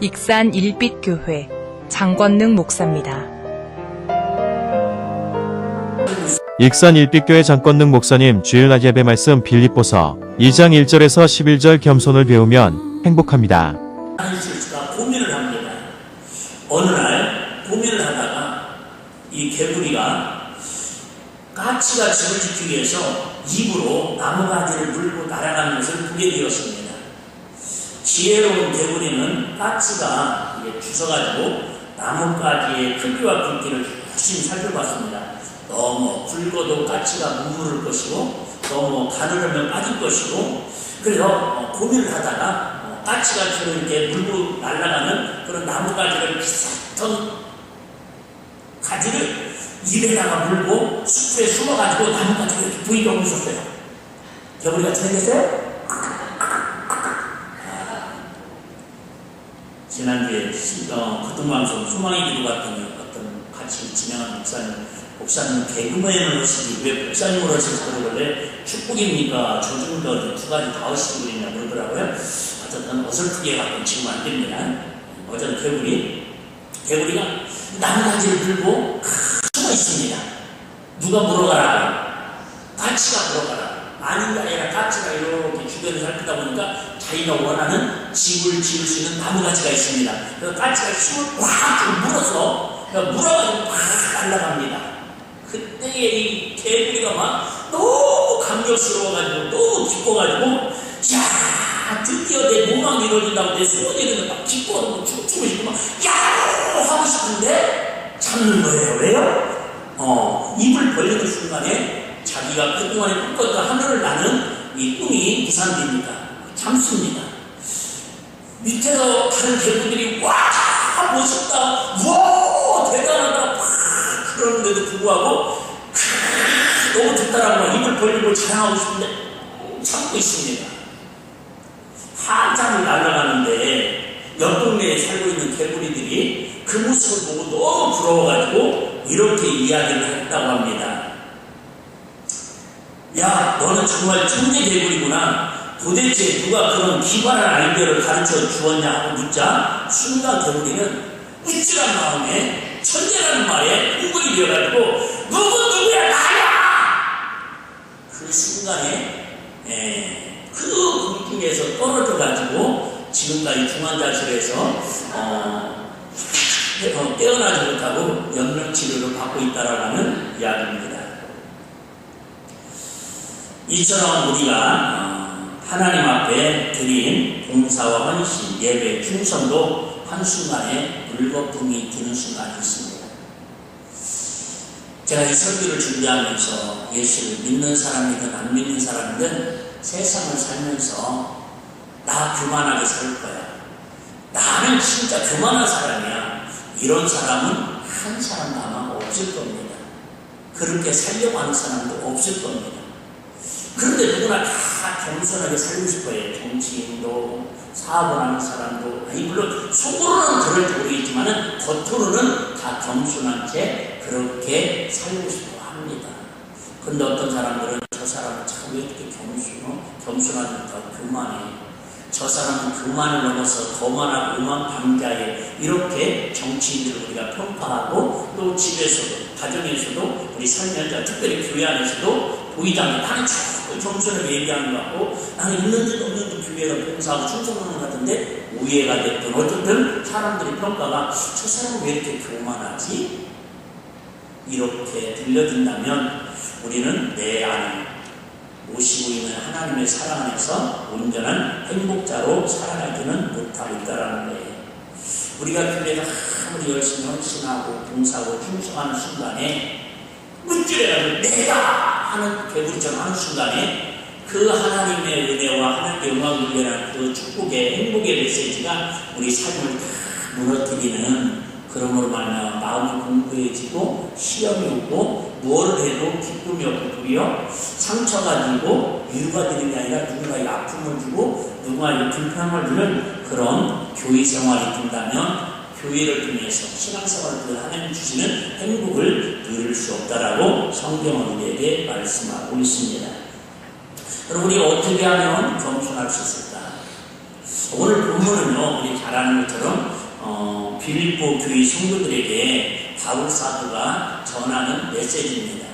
익산 일빛교회 장권능 목사입니다. 익산 일빛교회 장권능 목사님 주일날 예배 말씀 빌립보서 2장 1절에서 11절 겸손을 배우면 행복합니다. 하나님께서 고민을 합니다. 어느 날 고민을 하다가 이 개구리가 까치가 집을 지키기 위해서 입으로 나무가지를 물고 날아가는 것을 보게 되었습니다. 지혜로운 개구리는 까치가 주워가지고 나뭇가지의 크기와 굵기를 열심히 살펴봤습니다. 너무 굵어도 까치가 못 물을 것이고 너무 가늘으면 빠질 것이고, 그래서 고민을 하다가 까치가 주로 이렇게 물고 날아가는 그런 나뭇가지를 비슷한 가지를 입에다가 물고 숲에 숨어가지고 나뭇가지를 이렇게 부위가 오셨어요. 개구리가 들겠어요? 지난주에 교통방송 소망의 기도 같은 어떤 같이 진행한 목사님 개그맨을 하시지 왜 목사님으로 하시는 그러길래 축복입니까? 조중도 두 가지 다 하시고 그러냐 그러더라고요. 어쨌든 어설프게 갖고 지금 안 됩니다. 어쨌든 개구리가 나뭇가지를 들고 숨어 있습니다. 누가 물어가라? 까치가 물어가라. 아닌 게 아니라 까치가 이렇게 주변을 살피다 보니까 자기가 원하는 집을 지을 수 있는 나무가지가 있습니다. 그래서 까치가 힘을 꽉 물어서 물어가지고 팍 날아갑니다. 그때에 이 개구리가 막 너무 감격스러워가지고 너무 기뻐가지고 야 드디어 내 몸만 이루어진다고 내 소원이를 막 기뻐하고 춤추고 싶고 막 야호 하고 싶은데 참는 거예요. 왜요? 입을 벌리는 순간에 자기가 그동안에 꿈꿨던 하늘을 나는 이 꿈이 무산됩니다. 참습니다. 밑에서 다른 개구들이 와 멋있다, 와 대단하다 그러는데도 불구하고 너무 좋다라고 입을 벌리고 자랑하고 싶은데 참고 있습니다. 한참을 날아가는데 옆 동네에 살고 있는 개구리들이 그 모습을 보고 너무 부러워가지고 이렇게 이야기를 했다고 합니다. 야, 너는 정말 천재 개구리구나. 도대체 누가 그런 기발한 아이디어를 가르쳐 주었냐 하고 묻자 순간 개구리는 우쭐한 마음에 천재라는 말에 흥분이 되어가지고 누구야 나야! 그 순간에 그 궁중에서 떨어져가지고 지금까지 중환자실에서 깨어나지 못하고 연명치료를 받고 있다라는 이야기입니다. 이처럼 우리가 하나님 앞에 드린 봉사와 헌신, 예배, 충성도 한순간에 물거품이 드는 순간이 있습니다. 제가 이 설교를 준비하면서 예수를 믿는 사람이든 안 믿는 사람이든 세상을 살면서 나 교만하게 살 거야, 나는 진짜 교만한 사람이야, 이런 사람은 한 사람도 아마 없을 겁니다. 그렇게 살려고 하는 사람도 없을 겁니다. 그런데 누구나 다 겸손하게 살고 싶어요. 정치인도 사업을 하는 사람도, 물론 속으로는 그럴지 모르겠지만 겉으로는 다 겸손한 채 그렇게 살고 싶어 합니다. 그런데 어떤 사람들은 저 사람은 참 왜 이렇게 겸손하지 못하고 교만해, 저 사람은 교만을 넘어서 거만하고 오만방자해, 이렇게 정치인들을 우리가 평가하고 또 집에서도 가정에서도 우리 살면서 특별히 교회 안에서도 보이지 않는 나는 겸손하게 얘기하는 것 같고 나는 있는 듯 없는 듯 교회에서 봉사하고 충성하는 것 같은데 우애가 됐든 어쨌든 사람들의 평가가 저 사람은 왜 이렇게 교만하지? 이렇게 들려준다면 우리는 내 안에 모시고 있는 하나님의 사랑 안에서 온전한 행복자로 살아가지는 못하고 있다는 거예요. 우리가 교회에서 아무리 열심히 헌신하고 봉사하고 충성하는 순간에 물질해가지고 내가 하는 개구리처럼 하는 순간에 그 하나님의 은혜와 하나님의 영광을 위한 그 축복의 행복의 메시지가 우리 삶을 다 무너뜨리는, 그러므로 말하면 마음이 공고해지고 시험이 오고 뭘 해도 기쁨이 없고 도리어 상처가 들고 위로가 되는 게 아니라 누군가의 아픔을 주고 누군가의 불편함을 주는 그런 교회 생활이 된다면 교회를 통해서 신앙생활을 통해 하나님 주시는 행복을 누릴 수 없다라고 성경은 우리에게 말씀하고 있습니다. 그럼 우리가 어떻게 하면 겸손할 수 있을까? 오늘 본문은요, 우리 잘 아는 것처럼 빌립보 교회 성도들에게 바울 사도가 전하는 메시지입니다.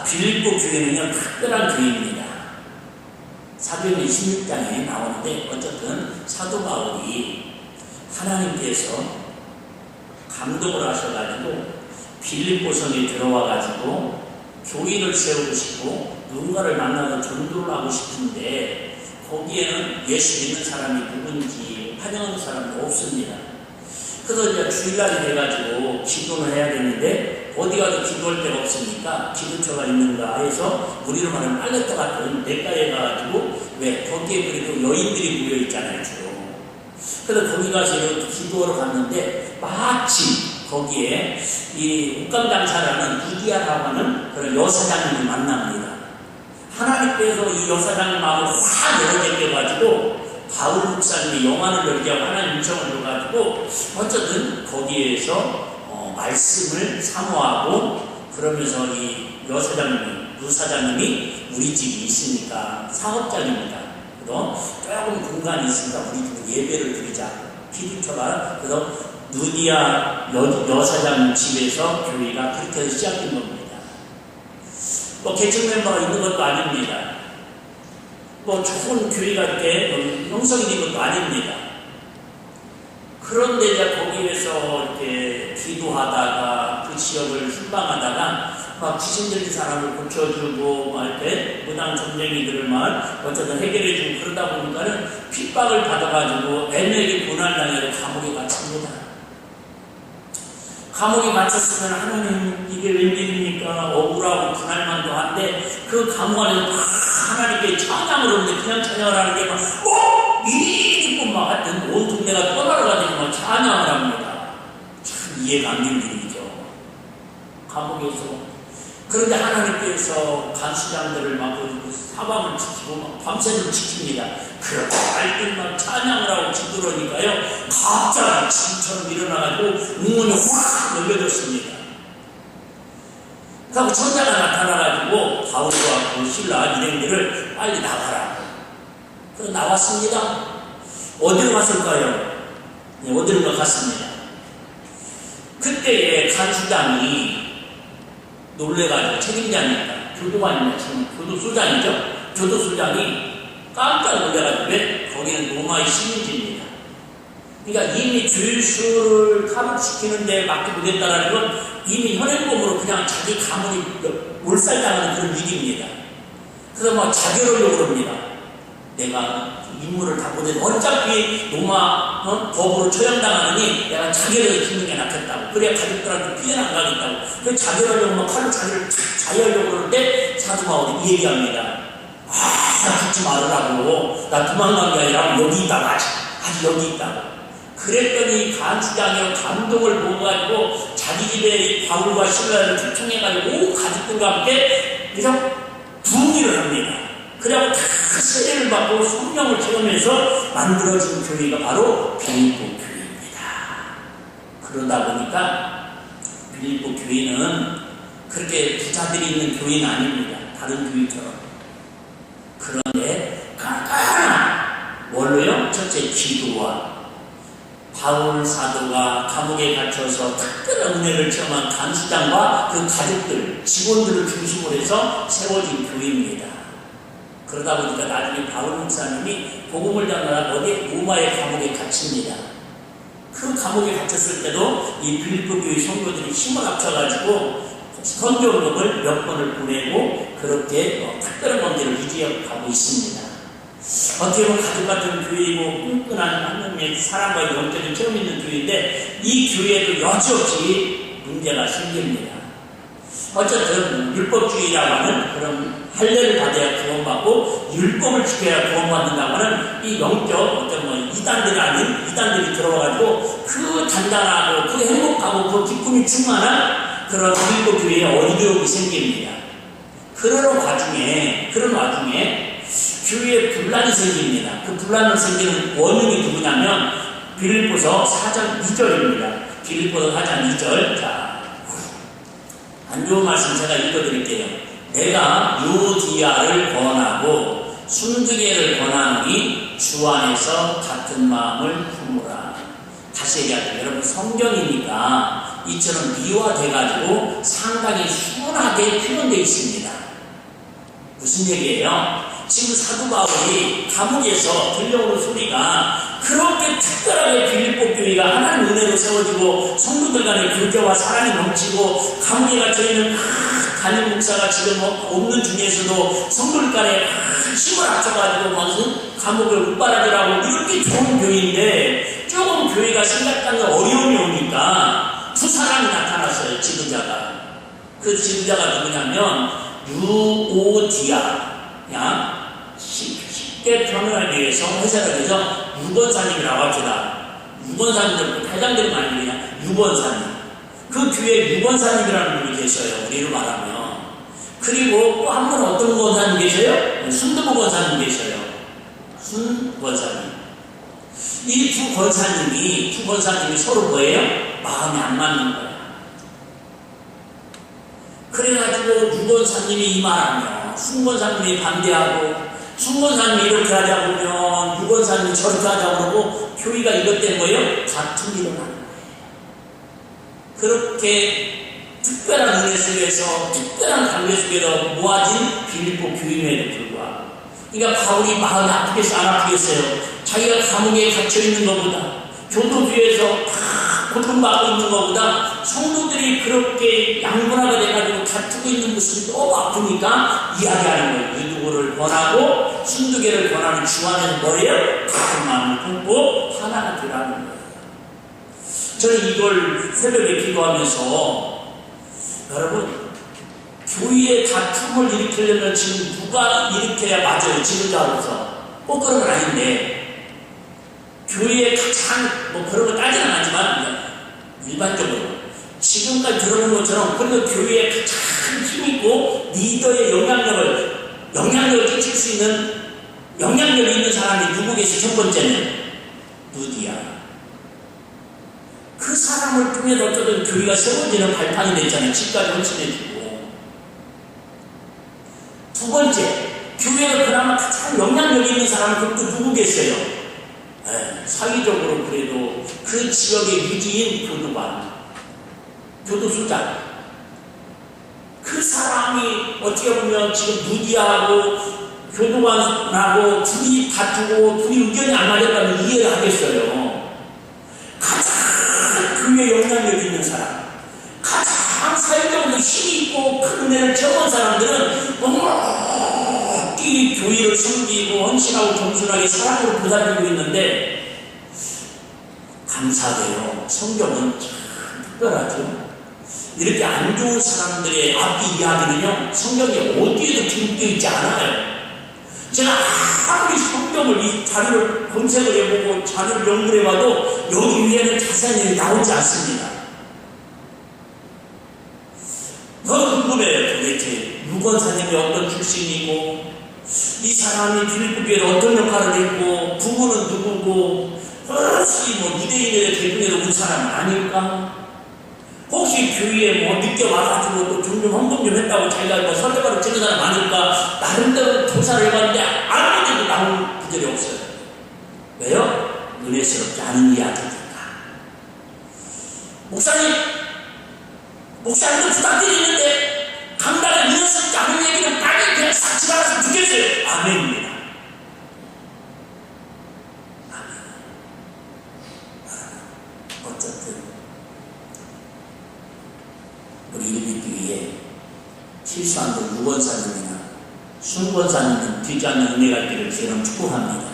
빌립보 교회는요, 특별한 교회입니다. 사도행전 16장에 나오는데, 어쨌든 사도 바울이 하나님께서 감동을 하셔가지고 빌립보 성에 들어와가지고 교회를 세우고 싶고 누군가를 만나서 전도를 하고 싶은데, 거기에는 예수 믿는 사람이 누군지 환영하는 사람도 없습니다. 그래서 이제 주일날이 돼가지고 기도를 해야 되는데 어디 가도 기도할 데가 없으니까 기도처가 있는가 해서 우리로 말하면 빨래터 같은 냇가에 가가지고, 왜 거기에 그리고 여인들이 모여 있잖아요, 주로. 그래서 거기 가서 기도하러 갔는데 마침 거기에 이 옥감장사라는 누디아라고 하는 그런 여사장님을 만납니다. 하나님께서 이 여사장님 마음을 확 열어제껴가지고 바울 목사님이 영안을 열게 하고 하나님 음성을 줘가지고 어쨌든 거기에서 말씀을 사모하고, 그러면서 이 유사장님이 우리 집이 있으니까 사업장입니다. 그래서 조금 공간이 있으니까 우리 집 예배를 드리자. 기도처가 그래서 누디아 여사장 집에서 교회가 그렇게 해서 시작된 겁니다. 개척 멤버가 있는 것도 아닙니다. 좋은 교회가 이렇게 형성이 된 것도 아닙니다. 그런데 이제 거기에서 이렇게 기도하다가 그 지역을 순방하다가 막 귀신 들린 사람을 고쳐주고 막 이렇게 무당 점쟁이들을 막 어쨌든 해결해주고 그러다 보니까는 핍박을 받아가지고 애매하게 고난당해서 감옥에 갇힙니다. 감옥에 갇혔으면 하나님 이게 웬일입니까? 억울하고 그날만도 한데 그 감옥 안에서 막 하나님께 찬양을 하는데 그냥 찬양을 하는 게 막 이리 기쁜 막 하여튼 온 동네가 떠나가지고 막 찬양을 합니다. 참 이해가 안 되는 일이죠. 감옥에서. 그런데 하나님께서 간수장들을 막 사방을 지키고 막 밤새도록 지킵니다. 그렇게 알뜰만 찬양을 하고 기도하니까요, 갑자기 지금처럼 일어나가지고 문이 확 열려졌습니다. 그리고 천사가 나타나가지고 바울과 그 신라 일행들을 빨리 나가라. 그래서 나왔습니다. 어디로 갔을까요? 네, 어디로 갔습니다. 그때에 간수장이 놀래가지고 책임자니까 교도관이나 교도소장이죠. 교도소장이 깜짝 놀래가지고 왜 거기는 로마의 시민지입니다. 그러니까 이미 주일수를 타락시키는데 맡겨보겠다라는 건 이미 현행범으로 그냥 자기 가문이 몰살당하는 그런 일입니다. 그래서 막 자결하려고 합니다. 내가 임무를 다 보내 어차피 로마 법으로 처형당하느니 내가 자결해서 죽는 게 낫겠다고. 그래야 가족들한테 피해는 안 가겠다고. 그래서 자결하려고 막 칼로 자기를 자유하려고 그러는데 사도 바울이 얘기합니다. 나 죽지 말으라고. 나 도망간 게 아니라 여기 있다가 아직 여기 있다고. 그랬더니 간수장이 감동을 먹어가지고 자기 집에 바울과 신라를 초청해가지고 온 가족들과 함께 그냥 부흥회를 합니다. 그래서 다 세례를 받고 성령을 체험해서 만들어진 교회가 바로 빌립보 교회입니다. 그러다 보니까 빌립보 교회는 그렇게 부자들이 있는 교회는 아닙니다. 다른 교회처럼. 그런데 깐깐한 뭘로요? 첫째 기도와 바울 사도가 감옥에 갇혀서 특별한 은혜를 체험한 간수장과 그 가족들, 직원들을 중심으로 해서 세워진 교회입니다. 그러다 보니까 나중에 바울 목사님이 복음을 전하다 어디 로마의 감옥에 갇힙니다. 그 감옥에 갇혔을 때도 이 빌립보 교회 성도들이 힘을 합쳐가지고 선교운동을 몇 번을 보내고 그렇게 특별한 관계를 유지하고 있습니다. 어떻게 보면 가족 같은 교회이고 끈끈한 하나님의 사랑과의 영적인 체험 있는 교회인데 이 교회에도 여지없이 문제가 생깁니다. 어쨌든 율법주의라고 하는 그런 할례를 받아야 구원받고 율법을 지켜야 구원받는다고 하는 이 영적 어떤 이단들이 아닌 이단들이 들어와가지고 그 단단하고 그 행복하고 그 기쁨이 충만한 그런 빌립보 교회에 어리석음이 생깁니다. 그런 와중에 교회에 분란이 생깁니다. 그 분란을 생기는 원인이 누구냐면 빌립보서 4장 2절입니다. 빌립보서 4장 2절. 자, 안 좋은 말씀 제가 읽어드릴게요. 내가 유디아를 권하고 순두개를 권하노니 주 안에서 같은 마음을 품으라. 다시 얘기할게요. 여러분, 성경이니까 이처럼 미화돼가지고 상당히 순하게 표현되어 있습니다. 무슨 얘기예요? 지금 사도 바울이 감옥에서 들려오는 소리가 그렇게 특별하게 빌립보 교회가 하나님 은혜로 세워지고 성도들 간의 교제와 사랑이 넘치고 감옥에 갇혀있는 담임 목사가 지금 없는 중에서도 성도들 간에 힘을 합쳐가지고 무슨 감옥을 웃바라지라고 이렇게 좋은 교회인데 조금 교회가 생각하는 어려움이 오니까 두 사람이 나타났어요. 지도자가. 그 지도자가 누구냐면 유오디아, 쉽게 표현하기 위해서 해석을 해서 유권사님이라고 합시다. 유권사님들, 회장들이 많이 그냥 유권사님. 그 교회에 유권사님이라는 분이 계셔요. 우리로 말하면. 그리고 또 한 분 어떤 권사님 계셔요? 순두부 권사님 계셔요. 순 권사님. 이 두 권사님이 서로 뭐예요? 마음이 안 맞는 거예요. 그래가지고 유권사님이 이 말하면 순권사님이 반대하고 순권사님이 이렇게 하자고 그러면 유권사님이 저렇게 하자고 그러고 교회가 이것 때문에 뭐예요? 다툼이 일어나는 거예요. 그렇게 특별한 은혜 속에서 특별한 관계 속에서 모아진 빌립보 교인에도 불구하고 그러니까 바울이 마음이 아프겠어요? 안 아프겠어요? 자기가 감옥에 갇혀있는 것보다 교도소에서 고통받고 있는 것보다 성도들이 그렇게 양분하게 돼가지고 다투고 있는 모습이 너무 아프니까 이야기하는 거예요. 유두고를 권하고 순두개를 권하는 주 안에서 뭐예요? 같은 마음을 품고 하나가 되라는 거예요. 저는 이걸 새벽에 기도하면서 여러분 교회의 다툼을 일으키려면 지금 누가 일으켜야 맞아요? 지도자로서 꼭 그런 건 아닌데 교회에 가장 뭐 그런 거 따지는 않지만 일반적으로 지금까지 들어본 것처럼 그래도 교회에 가장 힘있고 리더의 영향력을 끼칠 수 있는 영향력이 있는 사람이 누구 계시? 첫 번째는 누디야. 그 사람을 통해서 어쩌든 교회가 세워지는 발판이 됐잖아요. 집까지 헌신해주고. 두 번째, 교회가 그나마 가장 영향력 있는 사람은 그것도 누구 계세요? 사회적으로 그래도 그 지역의 유지인 교도관, 교도소장. 그 사람이 어떻게 보면 지금 누디하고 교도관하고 둘이 다투고 둘이 의견이 안 맞았다면 이해를 하겠어요. 가장 교회에 영향력 있는 사람, 가장 사회적으로 힘이 있고 큰 은혜를 경험한 사람들은 이 교회를 섬기고 헌신하고 겸손하게 사랑으로 보살피고 있는데 감사해요. 성경은 참 특별하죠. 이렇게 안 좋은 사람들의 앞뒤 이야기는요 성경에 어디에도 기록되어 있지 않아요. 제가 아무리 성경을 이 자료를 검색을 해보고 자료를 연구를 해봐도 여기 위에는 자세히 나오지 않습니다. 더 궁금해요. 도대체 유권사님이 어떤 출신이고 이 사람이 빌립보 교회에 어떤 역할을 했고 부부는 누구고 혹시 뭐 유대인의 대중에도 온 사람은 아닐까? 혹시 교회에 뭐 늦게 와가지고 또 종종 헌금 좀 했다고 자기가 뭐 설득하러 찍은 사람 아닐까? 나름대로 조사를 해봤는데 아무데도 나온 구절이 없어요. 왜요? 은혜스럽지 않은 이야기니까. 목사님도 부탁드리는데 강단에 은혜스럽지 않은 얘기는 빨리 그냥 싹 집어넣었으면 좋겠어요. 아멘입니다. 아멘. 어쨌든 우리 일비교회에 실수한 분 유권사님이나 순권사님은 뒤지 않는 은혜가 있기를 주님 축복합니다.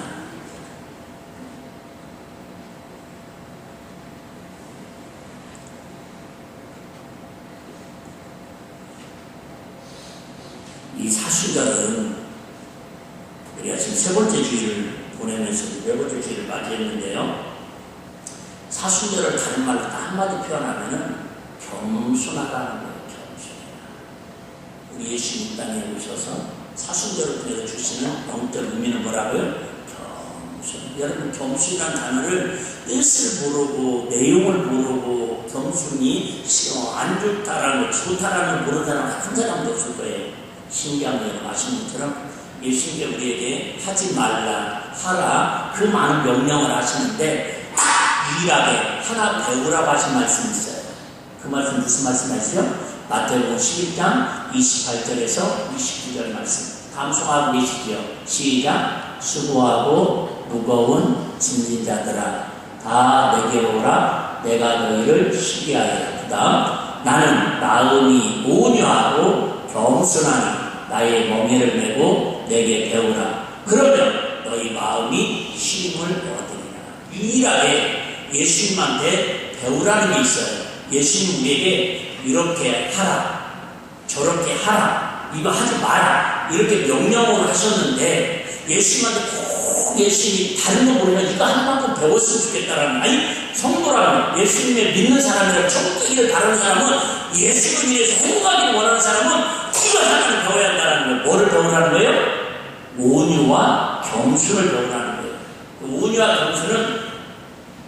이 사순절은 우리가 지금 세 번째 주일을 보내면서 네 번째 주일을 맞이했는데요. 사순절을 다른 말로 딱 한마디 표현하면은 겸손하다는 거예요. 겸손해라. 우리 예수님 땅에 오셔서 사순절을 통해서 주시는 영적 의미는 뭐라고요? 겸손. 여러분 겸손이라는 단어를 뜻을 모르고 내용을 모르고 겸손이 안 좋다라는 거, 좋다라는 걸 모르는 사람 한 사람도 없을 거예요. 신기한 거예요. 아시는 것처럼 예수님께 우리에게 하지 말라, 하라, 그 많은 명령을 하시는데 유일하게 하나 배우라고 하신 말씀이 있어요. 그 말씀 무슨 말씀이시죠? 마태복음 11장 28절에서 29절 말씀. 감성하고 계시지요. 시작. 수고하고 무거운 짐진 자들아 다 내게 오라. 내가 너희를 쉬게 하리라. 그 다음 나는 마음이 온유하고 겸손하니 나의 멍에를 메고 내게 배우라. 그러면 너희 마음이 쉼을 얻으리라. 유일하게 예수님한테 배우라는 게 있어요. 예수님 우리에게 이렇게 하라, 저렇게 하라, 이거 하지 마라, 이렇게 명령을 하셨는데 예수님한테 꼭 예수님이 다른 거 모르면 이거 한 만큼 배웠으면 좋겠다라는, 아니 성도라면 예수님의 믿는 사람이라 정되기를 바라는 사람은 예수를 위해서 행복하기를 원하는 사람은 이거 하나를 배워야 한다는 거예요. 뭐를 배우라는 거예요? 온유와 겸손을 배우라는 거예요. 그 온유와 겸손은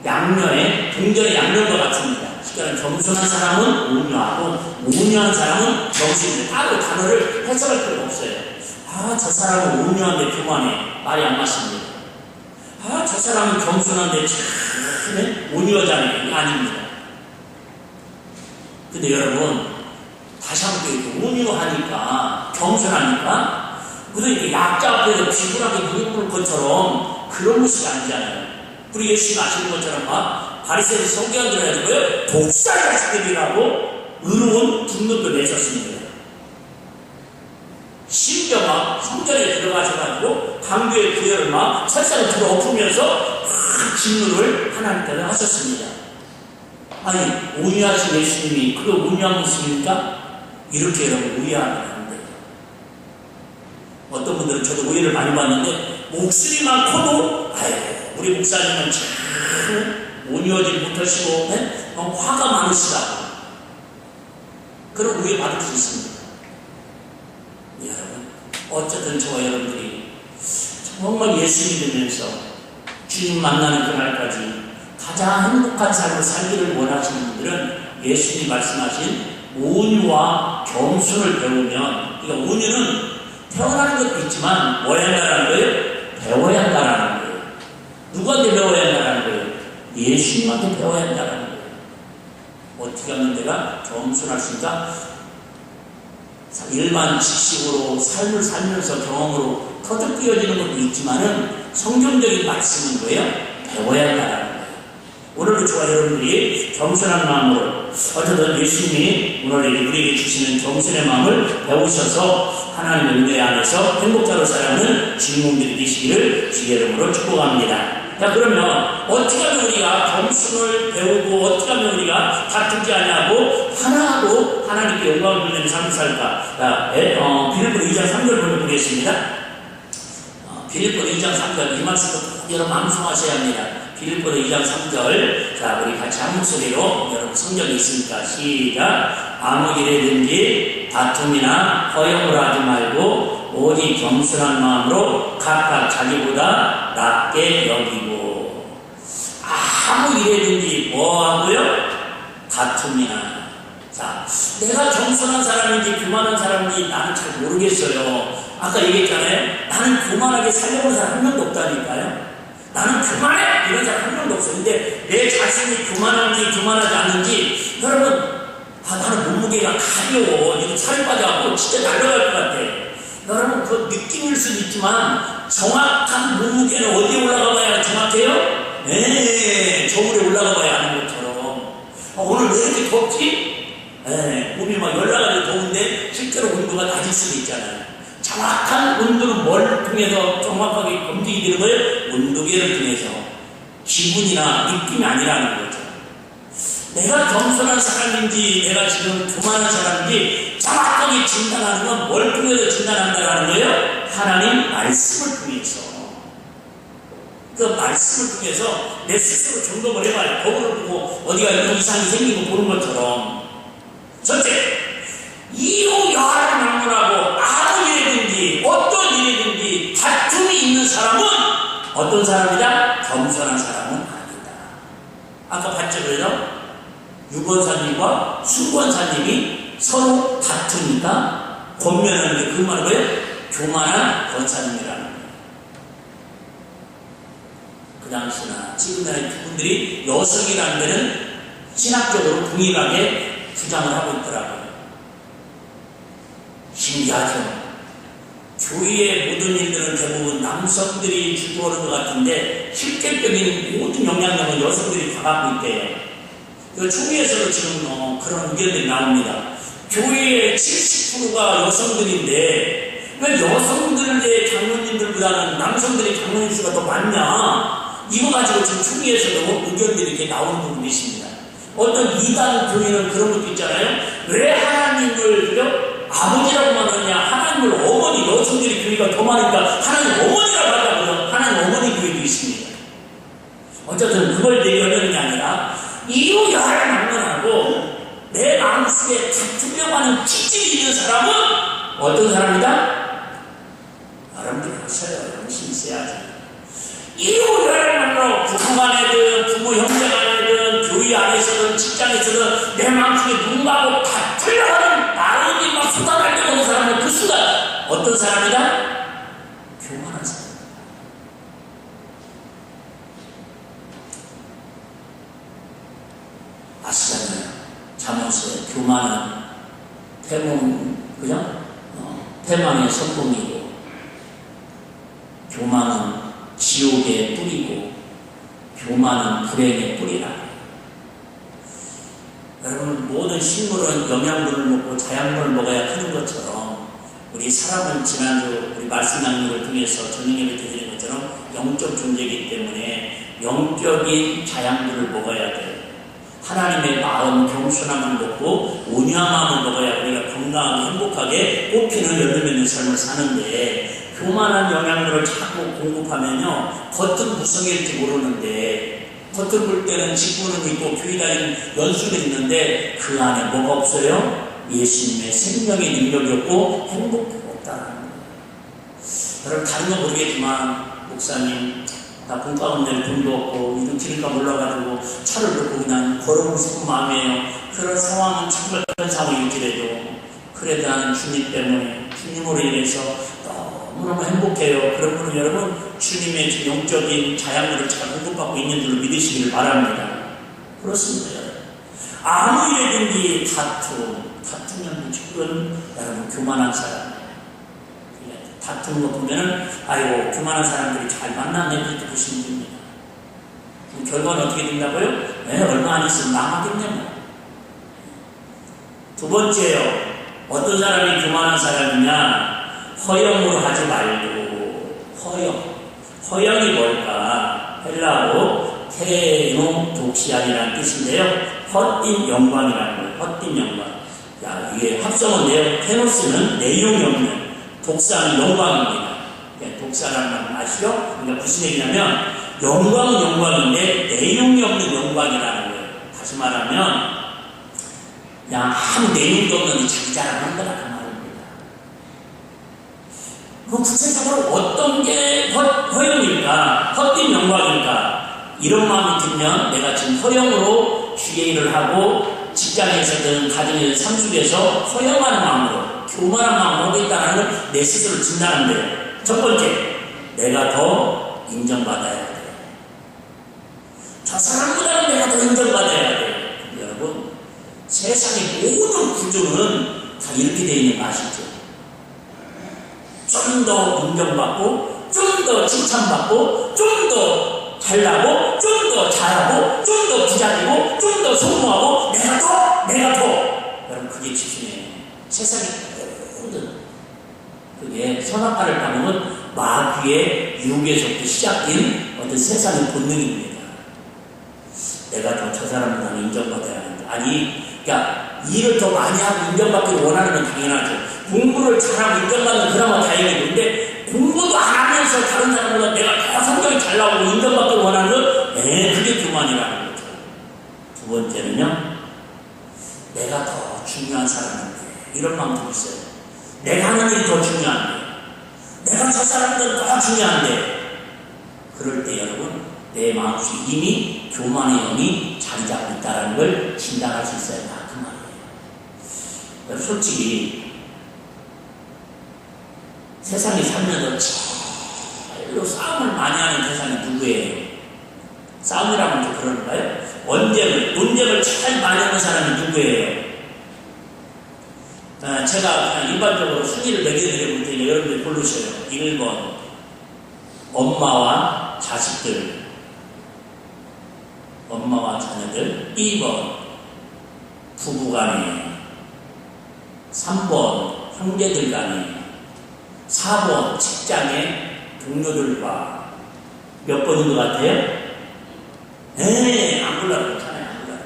양면에 동전의 양면과 같습니다. 그러니까 겸손한 사람은 온유하고 온유한 사람은 겸손인데 따로 단어를 해석할 필요가 없어요. 아, 저 사람은 온유한데 교만해. 말이 안 맞습니다. 아, 저 사람은 겸손한데 참 온유하잖아요. 아닙니다. 근데 여러분 다시 한번 이렇게 온유하니까 겸손하니까 그래도 약자 앞에서 비굴하게 무릎 꿇을 것처럼 그런 모습이 아니잖아요. 우리 예수님 아시는 것처럼 막 바리새인 서기관들 해가지고요 독살같이 때리라고 의로운 분노도 내셨습니다. 심지어 막 성전에 들어가셔가지고 강도의 구열을 막 설상을 들어 엎으면서 진노를 하나님께서 하셨습니다. 아니 온유하신 예수님이 그게 온유한 모습입니까? 이렇게 여러분 오해하면 안 돼요. 어떤 분들은 저도 오해를 많이 봤는데 목소리만 커도 아이고 우리 목사님은 참 온유하지 못하시고 화가 많으시다고 그런 오해 받을 수 있습니다. 여러분 어쨌든 저와 여러분들이 정말 예수 믿으면서 주님 만나는 그날까지 가장 행복한 삶을 살기를 원하시는 분들은 예수님이 말씀하신 온유와 겸손을 배우면, 그러니까 온유는 태어나는 것도 있지만 뭐야 한다는 거예요? 배워야 한다는 거예요. 누구한테 배워야 한다는 거예요? 예수님한테 배워야 한다는 거예요. 어떻게 하면 내가 겸손할 수 있다? 일반 지식으로 삶을 살면서 경험으로 터득되어지는 것도 있지만은 성경적인 말씀은 뭐예요? 배워야 한다는 거예요. 오늘도 저와 여러분들이 겸손한 마음으로 어쨌든 예수님이 오늘 우리에게 주시는 겸손의 마음을 배우셔서 하나님의 은혜 안에서 행복자로 살아가는 주인공들이 되시기를 주의 이름으로 축복합니다. 자, 그러면 어떻게 하면 우리가 겸손을 배우고 어떻게 하면 우리가 다투지 않냐고 하나하고 하나님께 영광을 돌리는 삶을 살까? 자, 빌립보 2장 3절 보겠습니다. 빌립보 2장 3절 이 말씀도 여러분 암송하셔야 합니다. 빌립보 2장 3절 자 우리 같이 한 목소리로 여러분 성경이 있으니까 시작. 아무 일에든지 다툼이나 허용을 하지 말고 오직 겸손한 마음으로 각각 자기보다 낫게 여기고. 아무 일에든지 뭐 하고요? 다툼이나. 자, 내가 겸손한 사람인지 교만한 사람인지 나는 잘 모르겠어요. 아까 얘기했잖아요. 나는 교만하게 살려는 사람 한 명도 없다니까요. 나는 교만해! 이런 사람 한 명도 없어요. 근데 내 자신이 교만한지 교만하지 않는지 여러분 나는 몸무게가 가벼워. 이거 살이 빠져갖고 진짜 날아갈 것 같아. 여러분 그 느낌일 수도 있지만 정확한 몸무게는 어디에 올라가 봐야 정확해요? 네, 저울에 올라가 봐야 하는 것처럼. 오늘 왜 이렇게 덥지? 네, 몸이 막 열나가지고 더운데 실제로 온도가 낮을 수도 있잖아요. 정확한 온도는 뭘 통해서 정확하게 검증이 되는 거예요? 온도계를 통해서. 기분이나 느낌이 아니라는 거죠. 내가 겸손한 사람인지 내가 지금 교만한 사람인지 정확하게 진단하는 건 뭘 통해서 진단한다는 거예요? 하나님 말씀을 통해서. 그 말씀을 통해서 내 스스로 점검을 해봐요. 거울을 보고 어디가 이상이 생기고 보는 것처럼. 첫째, 이루 여하를 막론하고 아무 일이든지 어떤 일이든지 다툼이 있는 사람은 어떤 사람이다? 겸손한 사람은 아니다. 아까 봤죠? 그래서 유권사님과 순권사님이 서로 다투니까 권면하는 게 그 말은 뭐예요? 교만한 권사님이라는 거예요. 그 당시나 지금이나 그분들이 여성이라는 데는 신학적으로 동일하게 주장을 하고 있더라고요. 신기하죠. 교회의 모든 일들은 대부분 남성들이 주도하는 것 같은데 실질적인 모든 영향력은 여성들이 다 갖고 있대요. 초기에서도 지금 그런 의견들이 나옵니다. 교회의 70%가 여성들인데 왜 여성들의 장로님들보다는 남성들의 장로님 수가 더 많냐? 이거 가지고 지금 초기에서도 의견들이 이렇게 나오는 부분이 있습니다. 어떤 이단 교회는 그런 것도 있잖아요. 왜 하나님을 아버지라고만 하냐? 하나님을 어머니, 여성들이 교회가 더 많으니까 하나님 어머니라고 하려고요. 하나님 어머니 교회도 있습니다. 어쨌든 그걸 대결하는 게 아니라 이유야를 막론하고 내 마음속에 다투려고 하는 기질이 있는 사람은 어떤 사람이다? 여러분들이 하셔요. 열심히 써야지. 이유야를 막론하고 부부 간에든 부모 형제 간에든 교회 안에서든 직장에서든 내 마음속에 누군가하고 다투려고 하는 나름이 막 쏟아날 때 오는 사람은 그 순간 어떤 사람이다? 교만한 사람. 아시잖아요. 잠언서에 교만은 태망의 선봉이고 교만은 지옥의 뿌리고 교만은 불행의 뿌리라. 여러분 모든 식물은 영양분을 먹고 자양분을 먹어야 크는 것처럼 우리 사람은 지난주 우리 말씀 나누는 통해서 저녁에 드리는 것처럼 영적 존재이기 때문에 영적인 자양분을 먹어야 돼요. 하나님의 마음 겸손함을 먹고 온유한 마음을 먹어야 우리가 건강하게 행복하게 꽃피는 열매 맺는 삶을 사는데 교만한 영양분을 자꾸 공급하면요 겉은 무성일지 모르는데 겉을 볼 때는 직분은 있고 교회 다니는 연수는 있는데 그 안에 뭐가 없어요? 예수님의 생명의 능력이 없고 행복이 없다는 거예요. 여러분 다른 건 모르겠지만 목사님 나 공과금 낼 돈도 없고 이런 길가 몰라가지고 차를 놓고 그냥 걸어오고 싶은 마음이에요. 그런 상황은 정말 그런 상황이 있더라도 그래도 나는 주님 때문에 주님으로 인해서 너무너무 행복해요. 그런 분은 여러분 주님의 영적인 자양분을 잘 공급받고 있는 줄로 믿으시기를 바랍니다. 그렇습니다. 여러분. 아무 일이든지 다투면 무조건 여러분 교만한 사람. 다투는 거 보면은 아이고 교만한 사람들이 잘 만났네 그렇게 보시면 됩니다. 그럼 결과는 어떻게 된다고요? 네, 얼마 안 있으면 망하겠네 뭐. 두 번째요. 어떤 사람이 교만한 사람이냐? 허영으로 하지 말고 허영이 뭘까? 헬라어로 테노독시안이라는 뜻인데요. 헛된 영광이라는 거예요. 헛된 영광. 야, 이게 합성어인데요. 테노스는 내용이 없는 독사는 영광입니다. 독사라는 말 아시죠? 그러니까 무슨 얘기냐면 영광은 영광인데 내용이 없는 영광이라는 거예요. 다시 말하면 그냥 아무 내용도 없는 자기 자랑하는 거다 그 말입니다. 그럼 구체적으로 어떤 게 허영일까? 헛된 영광일까? 이런 마음이 들면 내가 지금 허영으로 주의 일을 하고 직장에서든 가정에서든 삶 속에서 허영하는 마음으로 교만한 마음으로 하고 있다는 걸 내 스스로를 진단하는데요. 첫 번째, 내가 더 인정받아야 돼. 저 사람보다는 내가 더 인정받아야 돼. 여러분, 세상의 모든 구조는 다 이렇게 되어 있는 거 아시죠? 좀 더 인정받고, 좀 더 칭찬받고, 좀 더 잘나고, 좀 더 잘하고, 좀 더 부자되고, 좀 더 성공하고, 내가 더. 여러분, 그게 집중이에요. 세상의 모든 그게 선악과를 따르면 마귀의 유혹에서부터 시작된 어떤 세상의 본능입니다. 내가 더 저 사람보다는 인정받아야 하는데 아니 그러니까 일을 더 많이 하고 인정받기를 원하는 건 당연하죠. 공부를 잘하고 인정받는 그나마 다행이는데 공부도 안 하면서 다른 사람보다 내가 더 성적이 잘 나오고 인정받기를 원하는 건 그게 교만이라는 거죠. 두 번째는요. 내가 더 중요한 사람인데 이런 마음도 있어요. 내가 하는 일이 더 중요한데 내가 저 사람보다 더 중요한데 그럴 때 여러분 내 마음속에 이미 교만의 영이 자리 잡고 있다는 걸 진단할 수 있어야 한다 그 말이에요. 솔직히 세상에 살면서 제일로 싸움을 많이 하는 세상이 누구예요? 싸움이라면 또 그런가요? 논쟁을 제일 많이 하는 사람이 누구예요? 제가 그냥 일반적으로 순위를 매겨드리면 되니까 여러분들이 고르셔요. 1번 엄마와 자식들, 엄마와 자녀들. 2번 부부간에, 3번 형제들 간에, 4번 직장의 동료들과. 몇 번인 것 같아요? 안 골라도 괜찮아요. 안 골라도.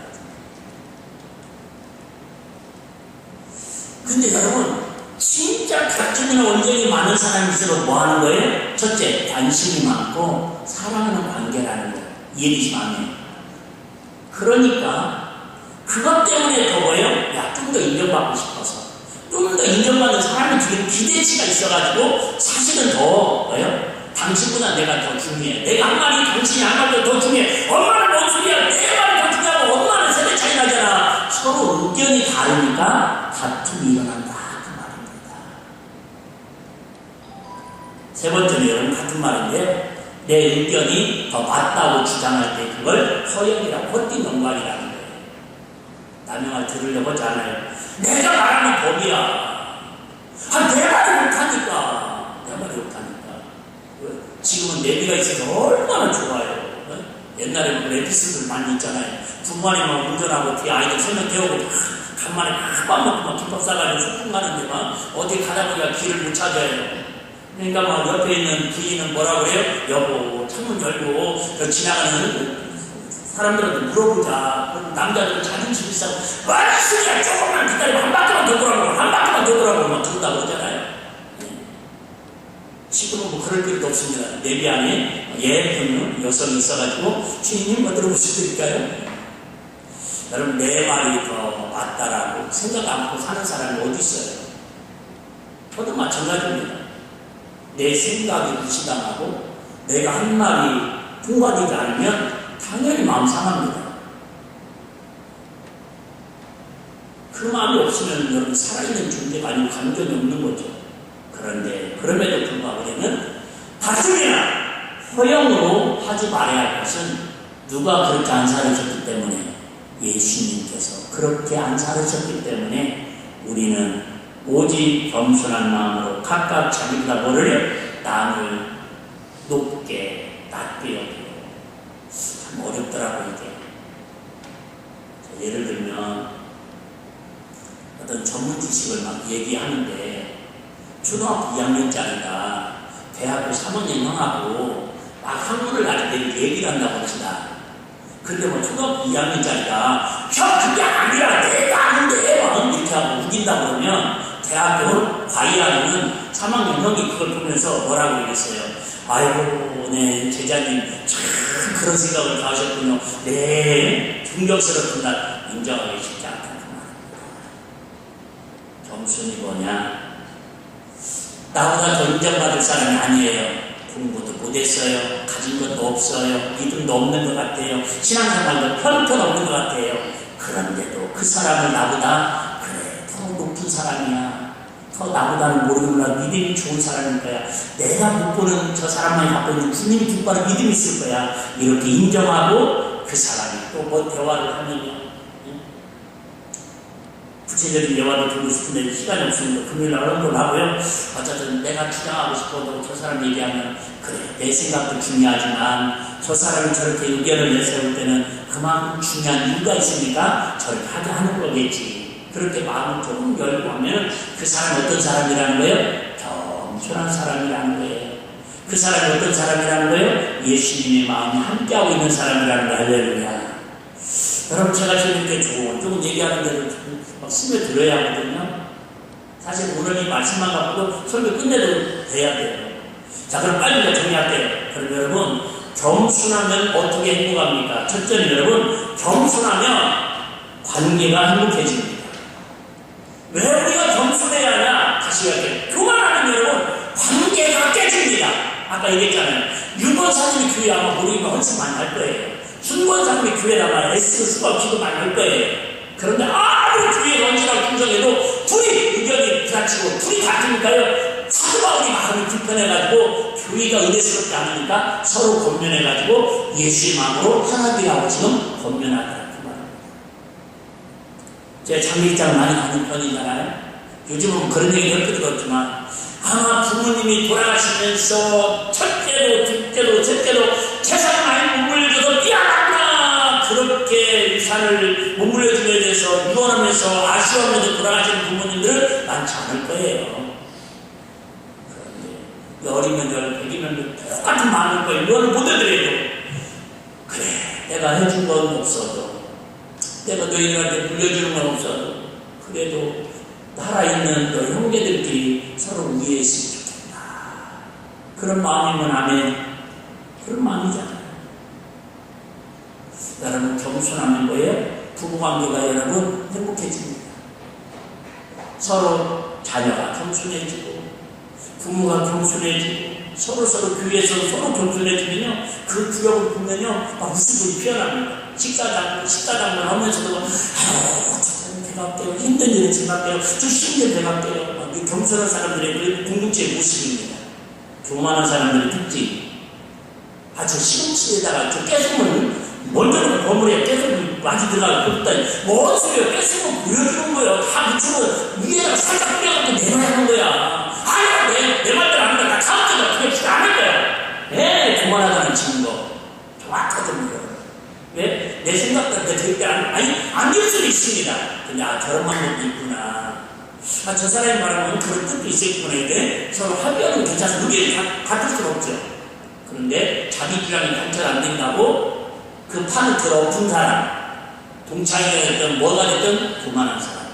근데 여러분, 진짜 갈등이나 원정이 많은 사람일수록 뭐 하는 거예요? 첫째, 관심이 많고 사랑하는 관계라는 거예요. 이해되시면 안 돼요. 그러니까 그것 때문에 더 뭐예요? 야, 좀 더 인정받고 싶어서, 좀 더 인정받는 사람이 지금 기대치가 있어가지고 사실은 더 뭐예요? 당신보다 내가 더 중요해. 내가 한 말이 당신이 한 말보다 더 중요해. 엄마는 뭔 소리야? 내 말이 더 중요하고 엄마는 세대 차이 나잖아. 서로 의견이 다르니까 다툼이 일어난다. 그 말입니다. 세 번째는 여러분 같은 말인데, 내 의견이 더 맞다고 주장할 때 그걸 허영이라 헛된 영광이라는 거예요. 남의 말 들으려고 하지 않아요. 내가 말하는 법이야. 내 말이 못하니까. 내 말이 못하니까. 지금은 내비가 있어서 얼마나 좋아요. 옛날에 그 에피소드들 많이 있잖아요. 부모님은 운전하고 뒤에 아이들 설명 태우고 간만에 밥 먹고 막 김밥 싸가지고 소풍 가는데 막 어디 가다 보니까 길을 못 찾아요. 그러니까 막 옆에 있는 부인은 뭐라고 해요? 여보, 창문 열고 저 지나가는 사람들한테 물어보자. 그럼 남자들은 자존심이 있어. 와, 소리야, 조금만 기다리고 한 바퀴만 더 돌아보고 한 바퀴만 더 돌아보고 막 그런다고 그러잖아요. 지금은 뭐 그럴 필요도 없습니다. 내비 안에 예쁜 여성이 있어가지고 주인님 뭐 들어보셔드릴까요? 여러분, 내 말이 더 맞다라고 생각 않고 사는 사람이 어디 있어요? 저도 마찬가지입니다. 내 생각이 무시당하고 내가 한 말이 통과되지 않으면 당연히 마음 상합니다. 그 마음이 없으면 여러분 살아있는 존재가 아니고 감정이 없는 거죠. 그런데 그럼에도 불구하고 우리는 다툼이나 허영으로 하지 말아야 할 것은 누가 그렇게 안 살으셨기 때문에, 예수님께서 그렇게 안 살으셨기 때문에 우리는 오직 겸손한 마음으로 각각 자기보다 뭐를 남을 높게 낮게 여기고. 참 어렵더라고요 이게. 예를 들면 어떤 전문 지식을 막 얘기하는데 초등학교 2학년짜리가 대학교 3학년 형하고 막 학문을 가지고 얘기를 한다고 합시다. 근데 뭐 초등학교 2학년짜리가 형 그게 아니라 내가 아는데 막 이렇게 하고 우긴다고 그러면 대학교 과외하는 3학년 형이 그걸 보면서 뭐라고 얘기했어요? 아이고, 네, 제자님 참 그런 생각을 다 하셨군요. 네, 존경스럽습니다. 인정하기 쉽지 않다는 말입니다. 겸손이 뭐냐? 나보다 더 인정받을 사람이 아니에요. 공부도 못했어요. 가진 것도 없어요. 믿음도 없는 것 같아요. 신앙생활도 편없는 것 같아요. 그런데도 그 사람을 나보다 그래, 더 높은 사람이야. 더 나보다는 모르는구나. 믿음이 좋은 사람일 거야. 내가 못 보는 저 사람만이 갖고 있는 주님이 뒷바로 믿음이 있을 거야. 이렇게 인정하고 그 사람이 또 뭐 대화를 하면요. 구체적인 대화도 듣고 싶은데 시간이 없으니까 금요일날 언급을 하고요. 어쨌든 내가 주장하고 싶어도 저 사람 얘기하면 그래, 내 생각도 중요하지만 저 사람이 저렇게 의견을 내세울 때는 그만큼 중요한 이유가 있으니까 저렇게 하게 하는 거겠지. 그렇게 마음을 조금 열고 하면 그 사람이 어떤 사람이라는 거예요? 겸손한 사람이라는 거예요. 그 사람이 어떤 사람이라는 거예요? 예수님의 마음이 함께하고 있는 사람이라는 거예요. 할렐루야. 여러분, 제가 지금 이렇게 조금 얘기하는데도 막 스며들어야 하거든요. 사실 오늘 이 말씀만 갖고도 설교 끝내도 돼야 돼요. 자, 그럼 빨리 정리할게요. 그럼 여러분, 겸손하면 어떻게 행복합니까? 첫째는 여러분, 겸손하면 관계가 행복해집니다. 왜 우리가 겸손해야 하냐? 다시 이야기해요. 교만하면 여러분, 관계가 깨집니다. 아까 얘기했잖아요. 유권사님이 교회 아마 모르기가 훨씬 많이 할 거예요. 순권사님이 교회 나가 애쓰고 수고 기도 많이 할 거예요. 그런데 아무리 교회에 언제나 충성해도 둘이 의견이 부딪히고 둘이 다투니까요. 사도바울이 마음이 불편해가지고 교회가 은혜스럽지 않으니까 서로 권면해가지고 예수의 마음으로 하나 되라고 지금 권면하더라 그 말입니다. 제가 장례식장 많이 가는 편이잖아요. 요즘은 그런 얘기 할 필요가 없지만 아마 부모님이 돌아가시면서 첫째로 둘째로 셋째로 재산 많이 못 물려줘서 미안하구나 그렇게 유산을 못 물려주게 돼서 유언하면서 아쉬워하면서 돌아가시는 부모님들은 많지 않을 거예요. 열이면 열, 백이면 똑같은 마음일 거예요. 유언을 못 해드려도 그래 내가 해준 건 없어도 내가 너희들한테 물려주는 건 없어도 그래도 살아있는 너 형제들끼리 서로 이해했으면 좋겠다. 그런 마음이면 아멘. 그런 마음이잖아요. 여러분 겸손하는 거예요. 부부관계가 여러분 행복해집니다. 서로 자녀가 겸손해지고 부모가 겸손해지고 서로 교회에서 서로 겸손해지면요 그 구역을 보면요 막 웃음이 피어납니다. 식사장을 하면서도 대갑대요. 힘든 일은 대갑대요. 좀 힘든 대갑대요. 겸손한 사람들의 그 공동체의 모습입니다. 교만한 사람들의 특징. 저 시금치에다가 저 깨소금을 먼저 버무려야 깨소금이 많이 들어가고 그랬더니 뭔 소리야. 깨소금 보여주는 거예요. 다 묻히고 위에다가 살짝 뿌려갖고 내놔야 하는 거야. 내 말대로 안 한다. 나 다음 주에 그게 진짜 안 할 거야. 네, 교만하다는 증거. 정확하거든요. 왜? 내 생각대로 절대 안 될 수도 있습니다. 근데 저런 방법도 있구나. 저 사람이 말하면 그런 뜻도 있었구나. 이게 서로 합의하면 괜찮아. 그게 같을 수는 없죠. 그런데 자기 주장이 관철 안 된다고 그 판을 들어엎은 사람, 동창회가 됐든 뭐가 됐든 교만한 사람.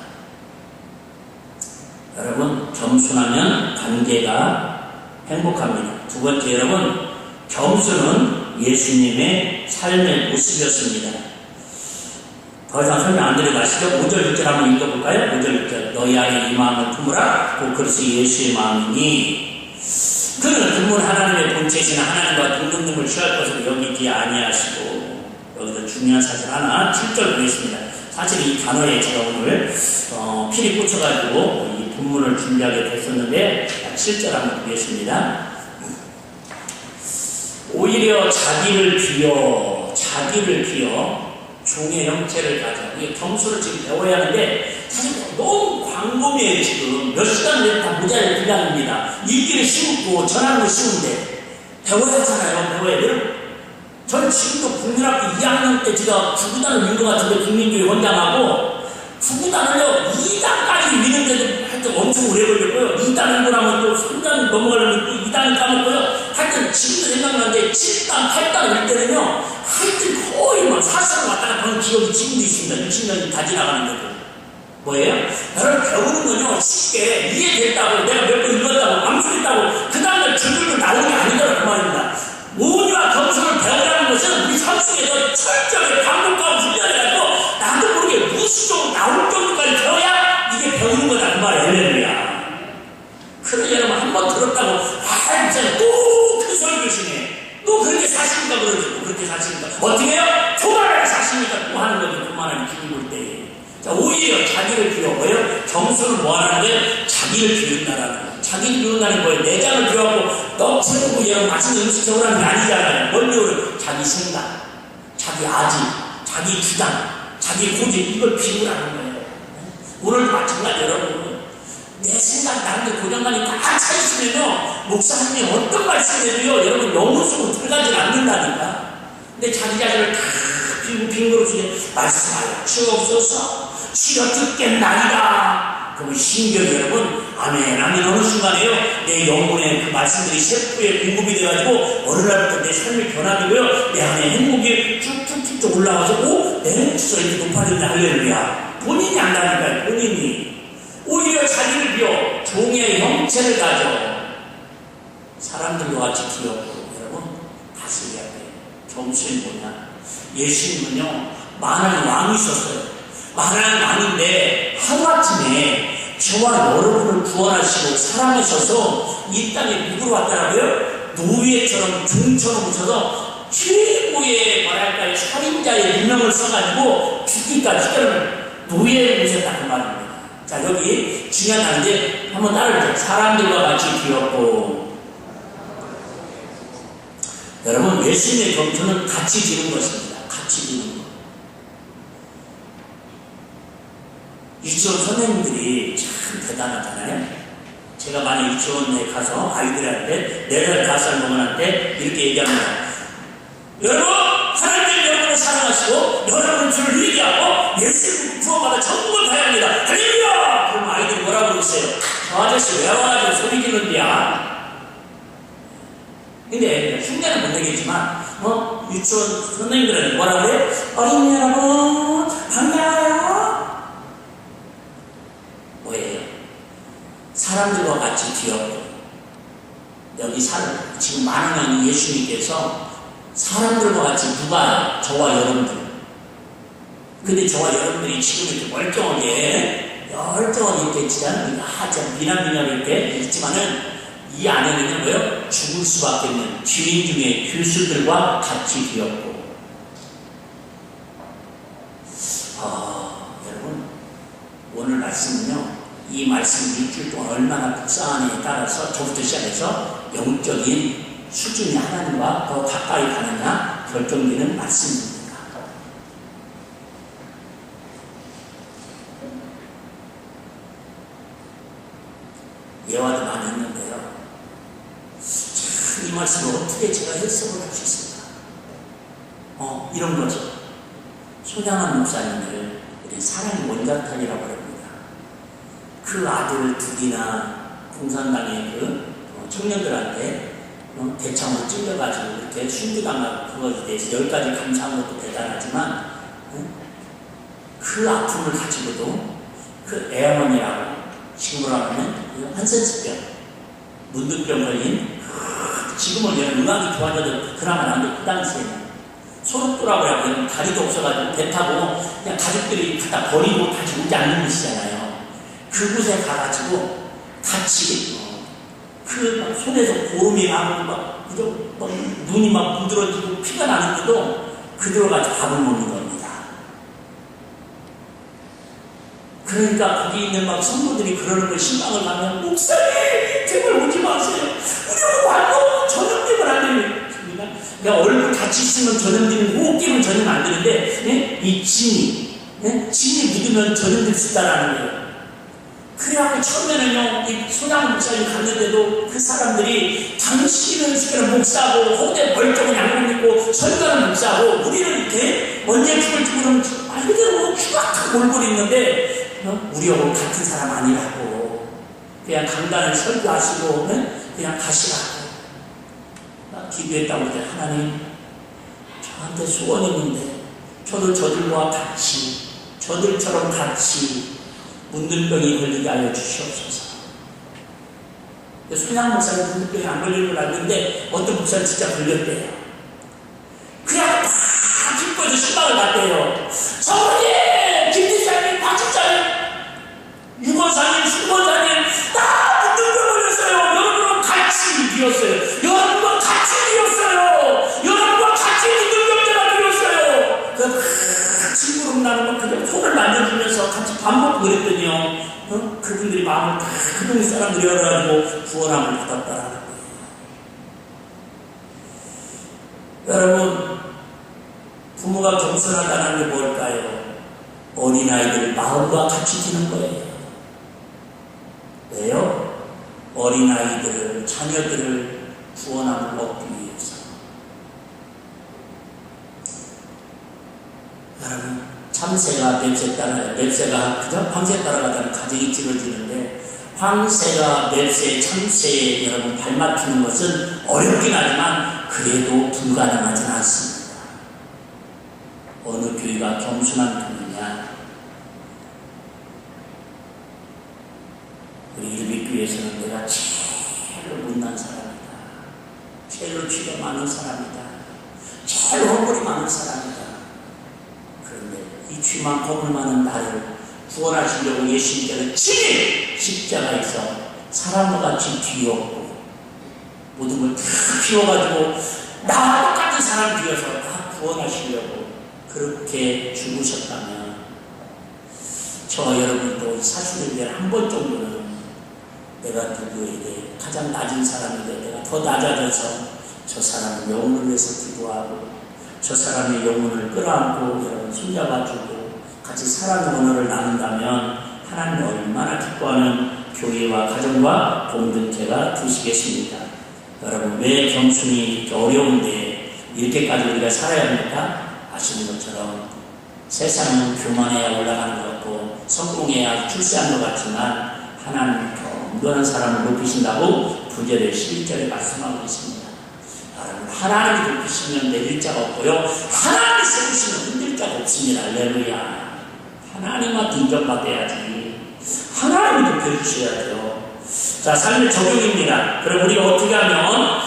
여러분, 겸손하면 관계가 행복합니다. 두 번째, 여러분, 겸손은 예수님의 삶의 모습이었습니다. 더 이상 설명 안 드려가시죠? 5절 6절 한번 읽어볼까요? 5절 6절 너희 안에 이 마음을 품으라 곧 그것이 예수의 마음이니 그는 그분 하나님의 본체이시나 하나님과 동등됨을 취할 것으로 여기지 아니하시고 여기서 중요한 사실 하나 7절 보겠습니다. 사실 이 단어에 제가 오늘 필이 꽂혀가지고 이 본문을 준비하게 됐었는데 7절 한번 보겠습니다. 오히려 자기를 비워 종의 형체를 가져. 이게 겸손을 지금 배워야 하는데 사실 너무 광범위해요. 지금 몇 시간 내에 다 모자를 분량입니다. 읽기를 쉬우고 전하는 거 쉬운데 배워야 하잖아요. 배워야 돼요. 전 지금도 국민학교 2학년 때 제가 구구단을 민 것 같은데 국민교회 원장하고 구구단을요 2단까지 미는데도 하여튼 엄청 오래 걸렸고요. 2단 읽고 나면 또 3단 넘어가려면 또 2단을 까먹고요. 하여튼 지금도 생각나는데 7단, 8단 일 때는요 하여튼 거의 막 40을 왔다 갔다 하는 기억이 지금도 있습니다. 60년이 다 지나가는데도. 뭐예요? 여러분 배우는 건요 쉽게 이해됐다고 내가 몇 번 읽었다고 암송했다고 그 다음날 줄줄줄 나오는 게 아니더라 그 말입니다. 오류와 겸손을 배우라는 것은 우리 삶 속에서 철저하게 반복하고 훈련해가지고 나도 모르게 무수적으로 나올 정도까지 배워야 이게 배우는 거다 그 말이에요. 할렐루야. 그러니 여러분 한 번 들었다고 진짜 또 큰 소리 교시네. 또 그렇게 사십니까 그러지. 그렇게 사십니까. 어떻게 해요? 교만하게 사십니까 또 하는 거죠. 교만하게 기분 볼 때. 자, 오히려 자기를 비워보여 겸손을 뭐하는 거예요? 자기를 비운다라는 거예요. 자기를 비운다는 거예요. 내장을 비워갖고 떡채우고 이런 맛있는 음식 적으라는 게 아니잖아요. 뭘 비우는? 자기 생각, 자기 아집, 자기 주장, 자기 고집 이걸 비우라는 거예요. 오늘도 마찬가지 여러분. 내 생각 나한테 고장관이 다 차있으면요 목사님이 어떤 말씀을 해도요 여러분 영혼 속으로 들어가지 않는다니까. 근데 자기 자신을 다 비우고 빙그러지게 말씀하여 주옵소서 쉬어 듣겠나이다. 그러면 신경이 여러분 아멘 어느 순간에요 내 영혼의 그 말씀들이 세포에 공급이 돼가지고 어느 날부터 내 삶이 변화되고요 내 안에 행복이 쭉쭉쭉 올라와서 내 행복수가 이렇게 높아진다. 할렐루야. 본인이 안다니까요. 본인이 오히려 자기를 비워 종의 형체를 가져 사람들과 같이 귀엽고 여러분 다스려야 돼요. 겸손이 뭐냐? 예수님은요 만왕의 왕이셨어요. 만왕의 왕인데 하루아침에 저와 여러분을 구원하시고 사랑하셔서 이 땅에 누구로 왔더라고요? 노예처럼 종처럼 오셔서 최고의 뭐랄까요 살인자의 유명을 써가지고 죽기까지 시켜는 노예를 모셨다 그 말입니다. 자, 여기 중요한 단어인데 한번 따라해보세요. 사람들과 같이 귀엽고. 여러분, 예수님의 검토는 같이 지는 것입니다. 같이 지는 것. 유치원 선생님들이 참 대단하잖아요. 제가 만약 유치원에 가서 아이들한테 4살, 5살 놈한테 이렇게 얘기합니다. 여러분, 하나님 여러분을 사랑하시고 여러분 주를 흐리게 하고 예수님 구원받아 천국을 가야 합니다. 할렐루야! 그럼 아이들이 뭐라고 그러세요? 저 아저씨 왜 와가지고 소리 지르는데야? 근데 흉내는 못 내겠지만 유치원 선생님들은 뭐라고 해요? 어린이 여러분 반가워요. 뭐예요? 사람들과 같이 귀엽고. 여기 지금 많은 명이 예수님께서 사람들과 같이 누가 저와 여러분들. 근데 저와 여러분들이 지금 이렇게 멀쩡하게 이렇게 지난 미남미남 이렇게 있지만은 이 안에는 뭐예요? 죽을 수밖에 없는 주인 중에 교수들과 같이 귀엽고. 여러분, 오늘 말씀은요, 이 말씀 일주일 동안 얼마나 묵상하느냐에 따라서 저부터 시작해서 영적인 수준이 하나님과 더 가까이 가느냐 결정되는 말씀입니다. 예화도 많이 있는데요. 참, 이 말씀을 어떻게 제가 해석을 할 수 있을까? 이런 거죠. 손양한 목사님을 우리 사랑의 원자탄이라고 합니다. 그 아들 둘이나 공산당의 그 청년들한테 대창으로 찔려가지고 이렇게 순교당하고 그것에 대해서 10가지 감사한 것도 대단하지만 그 아픔을 가지고도 그 애어머니라고 지금으로 하면 한센스병, 문득병 걸린 지금은 음악이 좋아져도 그나마 나는데 그 당시에는 소록도라고 하고 다리도 없어가지고 배 타고 그냥 가족들이 갖다 버리고 다시 오지 않는 곳이잖아요. 그곳에 가가지고 같이 그 손에서 고름이 나고 눈이 막 부드러지고 피가 나는데도 그대로 가지고 밥을 먹는 겁니다. 그러니까 거기 있는 막 성도들이 그러는 걸 신방을 가면 목사님 제발 오지 마세요. 우리 완전 전염되면 안 됩니다. 그러니까 얼굴 같이 있으면 전염되는 호흡기는 전염 안 되는데 이 진이 묻으면 전염될 수 있다는 거예요. 그래갖고 처음에는요, 이 소장 목사님 갔는데도 그 사람들이 당신은 지금 목사고, 호대 멀쩡한 양복 입고, 설교하는 목사고, 우리는 이렇게 언제 죽을지 모르면 말 그대로 흉악한 얼굴이 있는데, 우리하고 같은 사람 아니라고. 그냥 강단을 설교하시고, 그냥 가시라고. 기도했다고 그래. 하나님, 저한테 소원이 있는데, 저도 저들과 같이, 저들처럼 같이, 문둥병이 걸리게 하여 주시옵소서. 손양 목사는 문둥병이 안 걸리는 걸 알는데 어떤 목사는 진짜 걸렸대요. 그냥 다 기뻐서 신방을 갔대요. 성모님, 김지사님, 박집사님, 유권사님, 수권사님 다 문둥병 걸렸어요. 여러분과 같이 비었어요. 여러분과 같이 비었어요. 여러분과 같이 문둥병자가 비었어요. 그 친구로 나는 건 그냥 손을 만져주면서 같이 밥 먹고 그랬더니요. 그분들이 마음을 다 그동네 사람들이 열어가지고 구원함을 받았다라는 거예요. 여러분, 부모가 겸손하다는 게 뭘까요? 어린아이들 마음과 같이 지는 거예요. 왜요? 어린아이들을, 자녀들을 구원함을 얻기 위해서. 여러분, 참새가 맵새 따라가요. 맵새가 그저 황새 따라가다가 가정이 찌러지는데 황새가 맵새, 참새에 여러분 발맞추는 것은 어렵긴 하지만 그래도 불가능하진 않습니다. 어느 교회가 겸손한 교회냐? 우리 일빛교회에서는 내가 제일로 못난 사람이다. 제일로 죄가 많은 사람이다. 제일로 헛골이 많은 사람이다. 이 죄만 허물 많은 나를 구원하시려고 예수님께서 친히 십자가에서 사람과 같이 뒤엎고 모든 걸 다 비워가지고 나와 똑같은 사람 뒤에서 다 구원하시려고 그렇게 죽으셨다면 저 여러분도 사실에 대한 한 번 정도는 내가 누구에게 가장 낮은 사람인데 내가 더 낮아져서 저 사람의 영혼을 위해서 기도하고 저 사람의 영혼을 끌어안고 여러분 손잡아주고 같이 사랑 언어를 나눈다면 하나님이 얼마나 기뻐하는 교회와 가정과 공동체가 되시겠습니까? 여러분 왜 겸손이 이렇게 어려운데 이렇게까지 우리가 살아야 합니까? 아시는 것처럼 세상은 교만해야 올라가는 것 같고 성공해야 출세하는 것 같지만 하나님은 경건한 사람을 높이신다고 9절에 11절에 말씀하고 있습니다. 여러분 하나님이 높이시면 내릴 자가 없고요 하나님이 세우시면 흔들 자가 없습니다. 할렐루야. 하나님한테 인정받아야지. 하나님이 높여주셔야 돼요. 자, 삶의 적용입니다. 그럼 우리가 어떻게 하면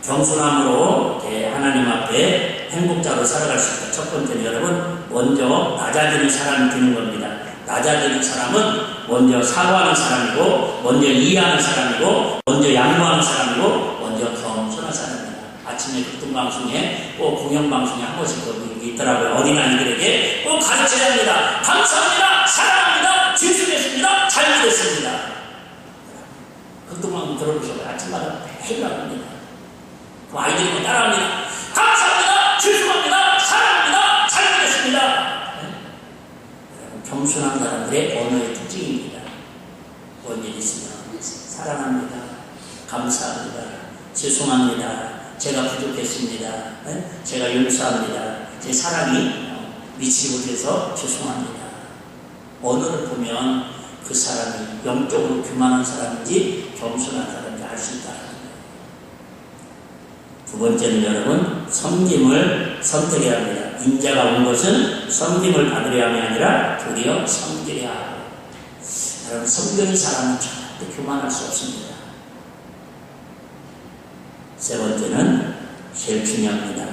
겸손함으로 하나님 앞에 행복자로 살아갈 수 있다. 첫 번째는 여러분 먼저 낮아지는 사람이 되는 겁니다. 낮아지는 사람은 먼저 사과하는 사람이고 먼저 이해하는 사람이고 먼저 양보하는 사람이고 먼저 겸손한 사람입니다. 아침에 극동방송에 꼭 공영방송에 한 번씩 거기 있더라고요. 어린아이들에게 꼭 가르쳐야 합니다. 감사합니다. 사랑합니다. 죄송했습니다. 잘못했습니다. 극동방송 들어보셔서 아침마다 매일 나옵니다. 그 아이들이 뭐 따라합니다. 감사합니다. 죄송합니다. 사랑합니다. 잘못했습니다. 네? 겸손한 사람들의 언어의 특징입니다. 뭔 일 있으면 사랑합니다. 감사합니다. 죄송합니다. 제가 부족했습니다. 네? 제가 용서합니다. 제 사랑이 미치지 못해서 죄송합니다. 언어를 보면 그 사람이 영적으로 교만한 사람인지 겸손한 사람인지 알 수 있다. 두 번째는 여러분 섬김을 선택해야 합니다. 인자가 온 것은 섬김을 받으려 함이 아니라 도리어 섬기려 하고. 여러분 섬기는 사람은 절대 교만할 수 없습니다. 세 번째는 제일 중요합니다.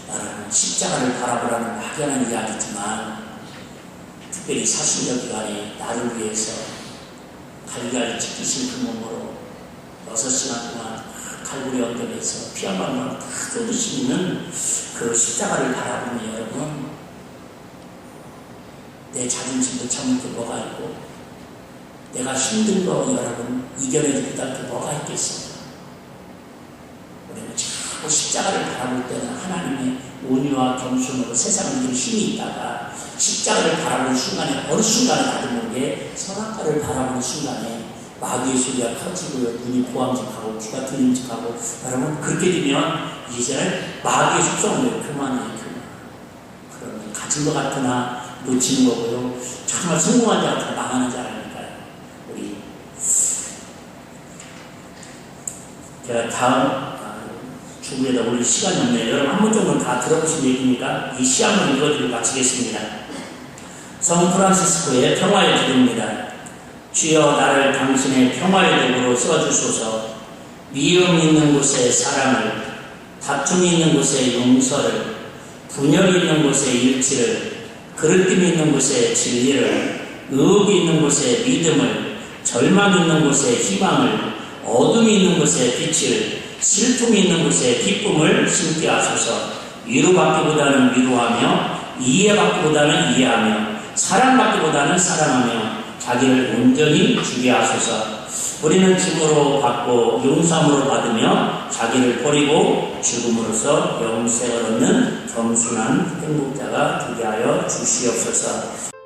여러분 십자가를 바라보라는 막연한 이야기지만 특별히 사순절 기간에 나를 위해서 갈갈이 찢기신 그 몸으로 6시간 동안 칼부리 언덕에서 피 한 방울 다 쏟으시는 그 십자가를 바라보면 여러분 내 자존심도 참을 게 뭐가 있고 내가 힘든 거 여러분 이겨내지 못할 게 뭐가 있겠어요. 우리는 자꾸 십자가를 바라볼 때는 하나님의 온유와 겸손으로 세상을 이길 힘이 있다가 십자가를 바라보는 순간에 어느 순간에 나도 모르게 선악과를 바라보는 순간에 마귀의 소리가 커지고요. 눈이 보암직하고 귀가 들림직하고 여러분 그렇게 되면 이제는 마귀의 속성을 교만해요. 그러면 가진 것 같으나 놓치는 거고요. 정말 성공한 자 같으나 망하는 자 아닙니까요? 우리 제가 다음 주부에다 올릴 시간이 없네요. 여러분 한 번 정도 다 들어보신 얘기니까 이 시 한번 읽어드리고 마치겠습니다. 성 프란시스코의 평화의 기도입니다. 주여 나를 당신의 평화의 도구로 써주소서. 미움 있는 곳에 사랑을, 다툼이 있는 곳에 용서를, 분열이 있는 곳에 일치를, 그릇김이 있는 곳에 진리를, 의혹이 있는 곳에 믿음을, 절망이 있는 곳에 희망을, 어둠이 있는 곳에 빛을, 슬픔이 있는 곳에 기쁨을 심게 하소서. 위로받기보다는 위로하며 이해받기보다는 이해하며 사랑받기보다는 사랑하며 자기를 온전히 주게 하소서. 우리는 짐으로 받고 용서함으로 받으며 자기를 버리고 죽음으로써 영생을 얻는 겸손한 행복자가 되게 하여 주시옵소서.